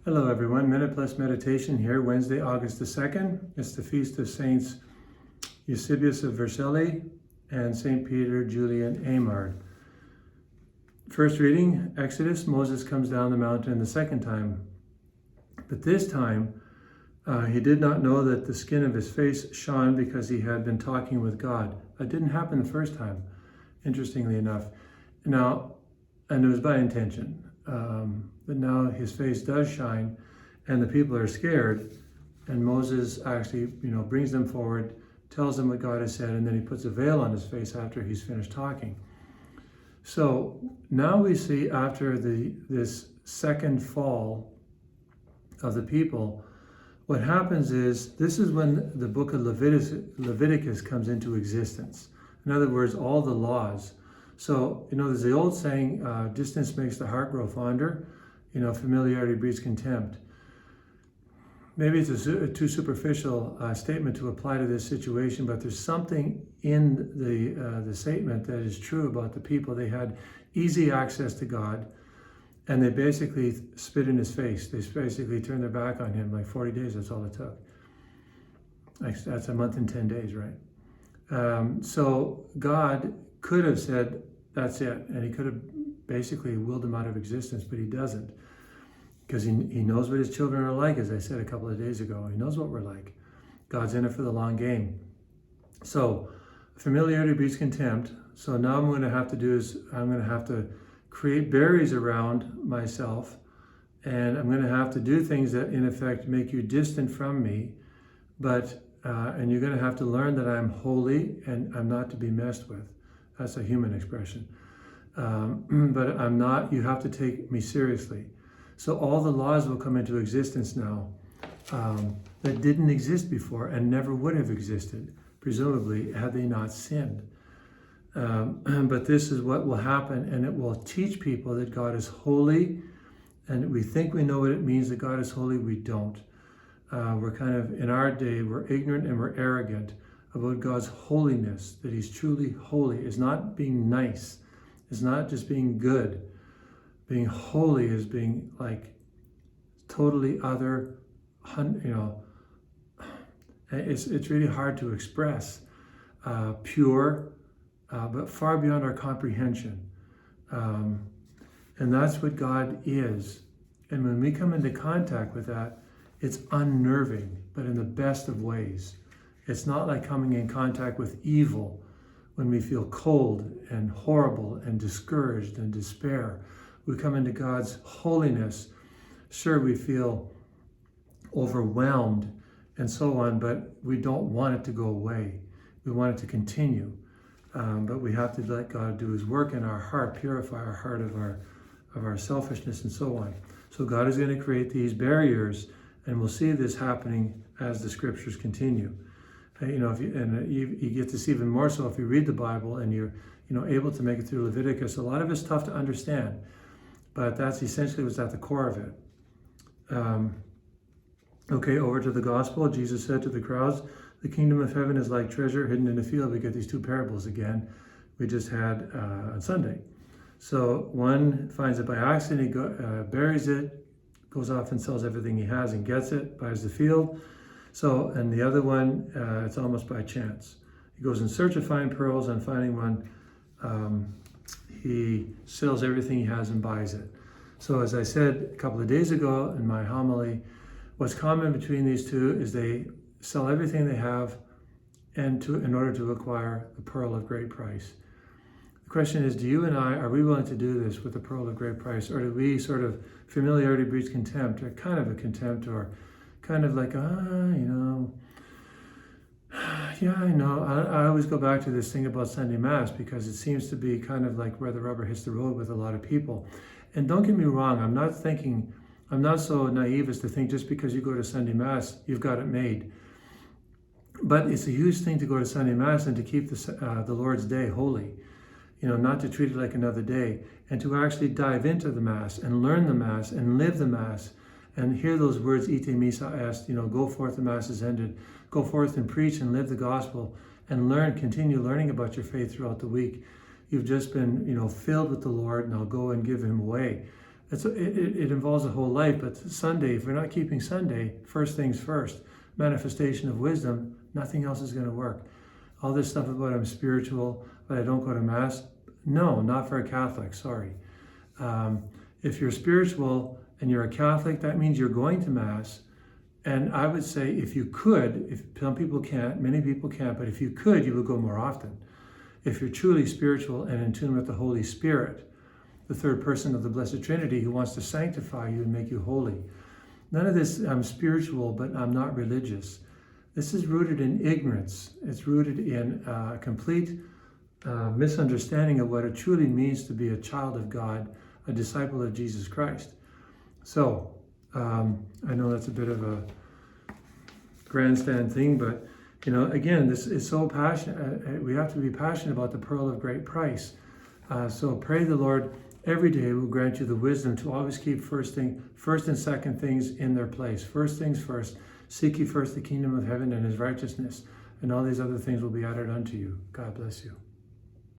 Hello everyone, Minute Plus Meditation here, Wednesday, August the 2nd. It's the feast of Saints Eusebius of Vercelli and St. Peter Julian Aymar. First reading, Exodus, Moses comes down the mountain the second time. But this time, he did not know that the skin of his face shone because he had been talking with God. That didn't happen the first time, interestingly enough. Now, and it was by intention. But now his face does shine and the people are scared, and Moses actually brings them forward, tells them what God has said, and then he puts a veil on his face after he's finished talking. So now we see after this second fall of the people, what happens is this is when the book of Leviticus comes into existence. In other words, all the laws. So, there's the old saying, distance makes the heart grow fonder. Familiarity breeds contempt. Maybe it's a too superficial statement to apply to this situation, but there's something in the statement that is true about the people. They had easy access to God, and they basically spit in his face. They basically turned their back on him. Like 40 days, that's all it took. That's a month and 10 days, right? So God could have said, that's it. And he could have basically willed them out of existence, but he doesn't. Because he knows what his children are like, as I said a couple of days ago. He knows what we're like. God's in it for the long game. So familiarity breeds contempt. So now I'm going to have to do is I'm going to have to create barriers around myself. And I'm going to have to do things that in effect make you distant from me. But and you're going to have to learn that I'm holy and I'm not to be messed with. That's a human expression. But I'm not, you have to take me seriously. So all the laws will come into existence now that didn't exist before and never would have existed, presumably, had they not sinned. But this is what will happen, and it will teach people that God is holy, and we think we know what it means that God is holy. We don't. We're kind of, in our day, we're ignorant and we're arrogant about God's holiness, that he's truly holy. Is not being nice. It's not just being good. Being holy is being like totally other, it's really hard to express. Pure, but far beyond our comprehension. And that's what God is. And when we come into contact with that, it's unnerving, but in the best of ways. It's not like coming in contact with evil when we feel cold and horrible and discouraged and despair. We come into God's holiness. Sure, we feel overwhelmed and so on, but we don't want it to go away. We want it to continue. But we have to let God do his work in our heart, purify our heart of our selfishness and so on. So God is going to create these barriers, and we'll see this happening as the scriptures continue. You get this even more so if you read the Bible and you're able to make it through Leviticus. A lot of it's tough to understand, but that's essentially what's at the core of it. Okay, over to the gospel. Jesus said to the crowds, the kingdom of heaven is like treasure hidden in a field. We get these two parables again we just had on Sunday. So one finds it by accident, he buries it, goes off and sells everything he has and gets it, buys the field. So, and the other one, it's almost by chance. He goes in search of fine pearls, and finding one, he sells everything he has and buys it. So as I said a couple of days ago in my homily, what's common between these two is they sell everything they have in order to acquire the pearl of great price. The question is, do you and I, are we willing to do this with the pearl of great price, or do we sort of, familiarity breeds contempt, or kind of a contempt, or kind of like, yeah, I know. I always go back to this thing about Sunday Mass because it seems to be kind of like where the rubber hits the road with a lot of people. And don't get me wrong, I'm not so naive as to think just because you go to Sunday Mass, you've got it made. But it's a huge thing to go to Sunday Mass and to keep the Lord's Day holy. Not to treat it like another day, and to actually dive into the Mass and learn the Mass and live the Mass and hear those words, ite missa est, go forth, the Mass is ended. Go forth and preach and live the gospel and continue learning about your faith throughout the week. You've just been, filled with the Lord. Now go and give him away. It involves a whole life, but Sunday, if we're not keeping Sunday, first things first, manifestation of wisdom, nothing else is going to work. All this stuff about I'm spiritual, but I don't go to Mass, no, not for a Catholic, sorry. If you're spiritual and you're a Catholic, that means you're going to Mass. And I would say if you could, if some people can't, many people can't, but if you could, you would go more often. If you're truly spiritual and in tune with the Holy Spirit, the third person of the Blessed Trinity who wants to sanctify you and make you holy. None of this, I'm spiritual, but I'm not religious. This is rooted in ignorance. It's rooted in complete misunderstanding of what it truly means to be a child of God, a disciple of Jesus Christ. So, I know that's a bit of a grandstand thing, but again, this is so passionate. We have to be passionate about the pearl of great price. So pray the Lord every day will grant you the wisdom to always keep first and second things in their place. First things first. Seek ye first the kingdom of heaven and his righteousness, and all these other things will be added unto you. God bless you.